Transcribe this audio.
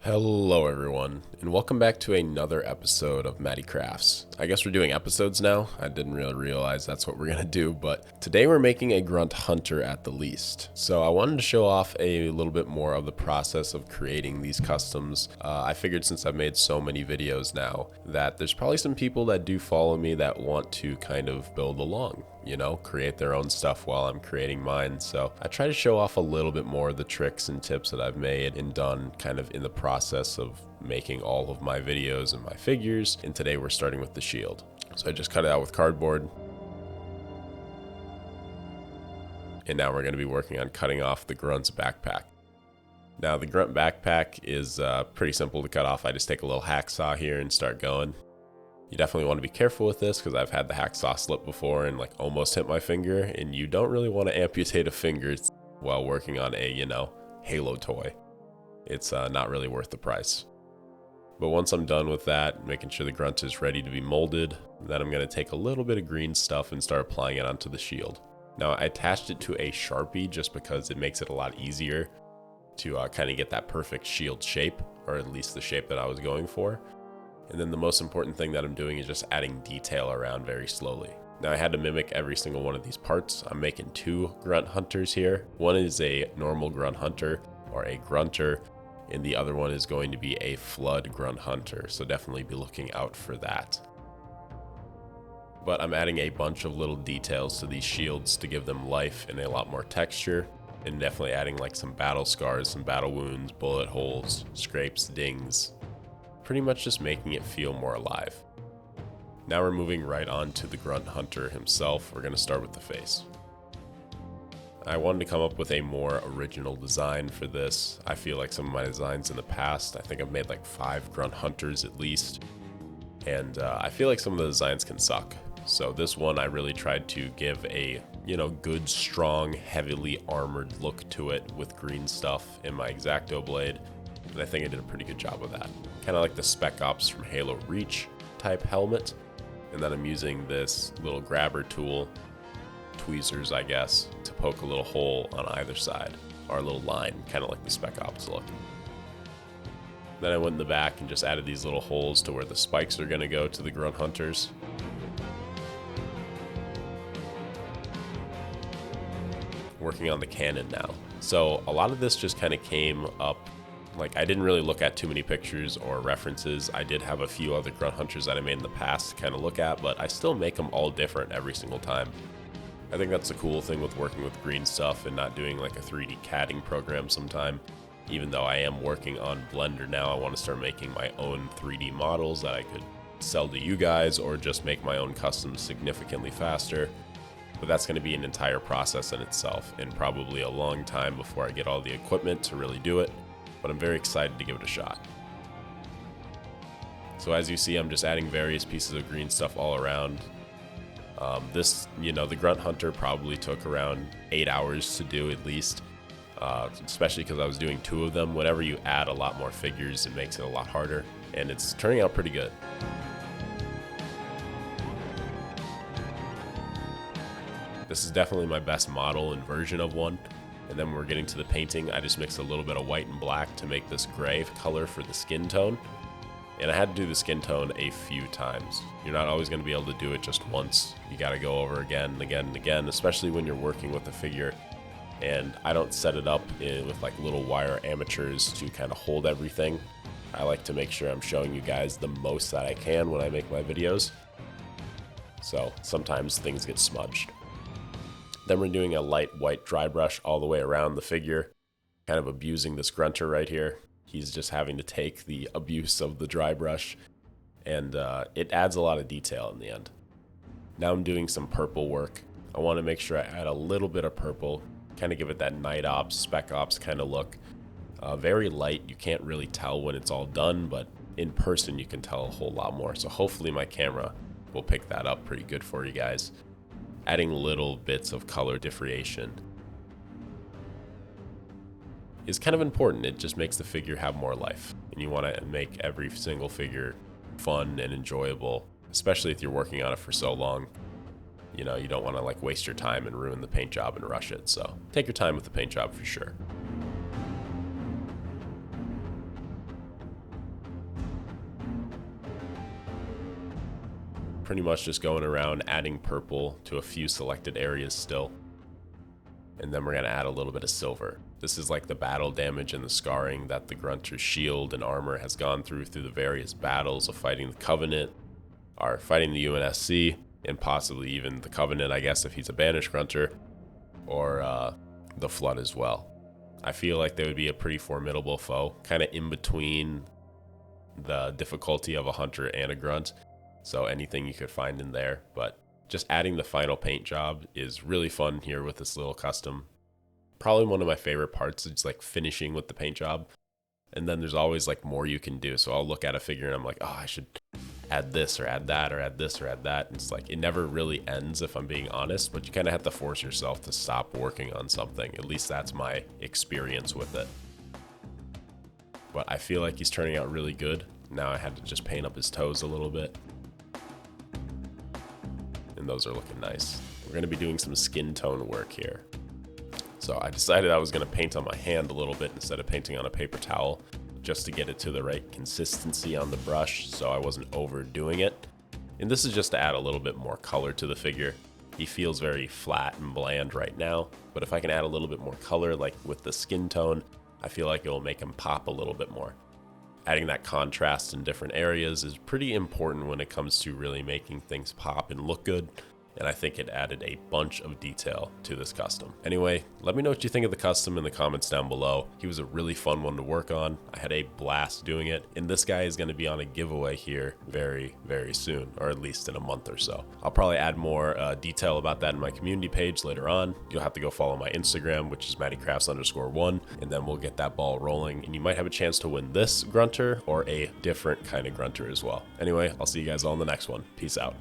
Hello everyone, and welcome back to another episode of Matty Crafts. I guess we're doing episodes now. I didn't really realize that's what we're gonna do, but today we're making a Grunt Hunter at the least. So I wanted to show off a little bit more of the process of creating these customs. I figured since I've made so many videos now that there's probably some people that do follow me that want to kind of build along, create their own stuff while I'm creating mine. So I try to show off a little bit more of the tricks and tips that I've made and done kind of in the process of making all of my videos and my figures. And today we're starting with the shield. So I just cut it out with cardboard. And now we're going to be working on cutting off the Grunt's backpack. Now the Grunt backpack is pretty simple to cut off. I just take a little hacksaw here and start going. You definitely want to be careful with this because I've had the hacksaw slip before and almost hit my finger, and you don't really want to amputate a finger while working on a, Halo toy. It's not really worth the price. But once I'm done with that, making sure the Grunt is ready to be molded, then I'm going to take a little bit of green stuff and start applying it onto the shield. Now I attached it to a Sharpie just because it makes it a lot easier to kind of get that perfect shield shape, or at least the shape that I was going for. And then the most important thing that I'm doing is just adding detail around very slowly. Now I had to mimic every single one of these parts. I'm making two Grunt Hunters here. One is a normal Grunt Hunter or a Grunter, and the other one is going to be a Flood Grunt Hunter. So definitely be looking out for that. But I'm adding a bunch of little details to these shields to give them life and a lot more texture. And definitely adding some battle scars, some battle wounds, bullet holes, scrapes, dings. Pretty much just making it feel more alive. Now we're moving right on to the Grunt Hunter himself. We're going to start with the face. I wanted to come up with a more original design for this. I feel like some of my designs in the past, I think I've made 5 Grunt Hunters at least. And I feel like some of the designs can suck. So this one I really tried to give a, good, strong, heavily armored look to it with green stuff in my X-Acto blade. And I think I did a pretty good job with that. Kind of like the Spec Ops from Halo Reach type helmet. And then I'm using this little grabber tool, tweezers I guess, to poke a little hole on either side, or a little line, kind of like the Spec Ops look. Then I went in the back and just added these little holes to where the spikes are going to go to the Grunt Hunters. Working on the cannon now. So a lot of this just kind of came up. I didn't really look at too many pictures or references. I did have a few other Grunt Hunters that I made in the past to kind of look at, but I still make them all different every single time. I think that's the cool thing with working with green stuff and not doing a 3D CADing program sometime. Even though I am working on Blender now, I want to start making my own 3D models that I could sell to you guys or just make my own customs significantly faster. But that's going to be an entire process in itself and probably a long time before I get all the equipment to really do it. But I'm very excited to give it a shot. So as you see, I'm just adding various pieces of green stuff all around. The Grunt Hunter probably took around 8 hours to do at least, especially because I was doing 2 of them. Whenever you add a lot more figures, it makes it a lot harder, and it's turning out pretty good. This is definitely my best model and version of one. And then when we're getting to the painting, I just mixed a little bit of white and black to make this gray color for the skin tone. And I had to do the skin tone a few times. You're not always going to be able to do it just once. You got to go over again and again and again, especially when you're working with a figure. And I don't set it up with little wire amateurs to kind of hold everything. I like to make sure I'm showing you guys the most that I can when I make my videos. So sometimes things get smudged. Then we're doing a light white dry brush all the way around the figure, kind of abusing this Grunter right here. He's just having to take the abuse of the dry brush, and it adds a lot of detail in the end. Now I'm doing some purple work. I want to make sure I add a little bit of purple, kind of give it that Night Ops, Spec Ops kind of look. Very light, you can't really tell when it's all done, but in person you can tell a whole lot more. So hopefully my camera will pick that up pretty good for you guys. Adding little bits of color differentiation is kind of important. It just makes the figure have more life, and you want to make every single figure fun and enjoyable, especially if you're working on it for so long. You don't want to waste your time and ruin the paint job and rush it. So take your time with the paint job for sure. pretty much just going around adding purple to a few selected areas still. And then we're going to add a little bit of silver. This is like the battle damage and the scarring that the Grunter's shield and armor has gone through the various battles of fighting the Covenant, or fighting the UNSC, and possibly even the Covenant, I guess, if he's a banished Grunter, or the Flood as well. I feel like they would be a pretty formidable foe, kind of in between the difficulty of a Hunter and a Grunt, so anything you could find in there. But just adding the final paint job is really fun here with this little custom. Probably one of my favorite parts is like finishing with the paint job. And then there's always like more you can do. So I'll look at a figure and I'm like, oh, I should add this or add that or add this or add that. And it's like, it never really ends if I'm being honest, but you kind of have to force yourself to stop working on something. At least that's my experience with it. But I feel like he's turning out really good. Now I had to just paint up his toes a little bit. And those are looking nice. We're going to be doing some skin tone work here. So I decided I was going to paint on my hand a little bit instead of painting on a paper towel, just to get it to the right consistency on the brush so I wasn't overdoing it. And this is just to add a little bit more color to the figure. He feels very flat and bland right now, but if I can add a little bit more color, like with the skin tone, I feel like it will make him pop a little bit more. Adding that contrast in different areas is pretty important when it comes to really making things pop and look good, and I think it added a bunch of detail to this custom. Anyway, let me know what you think of the custom in the comments down below. He was a really fun one to work on. I had a blast doing it, and this guy is going to be on a giveaway here very, very soon, or at least in a month or so. I'll probably add more detail about that in my community page later on. You'll have to go follow my Instagram, which is MattyCrafts_1, and then we'll get that ball rolling, and you might have a chance to win this Grunter or a different kind of Grunter as well. Anyway, I'll see you guys all in the next one. Peace out.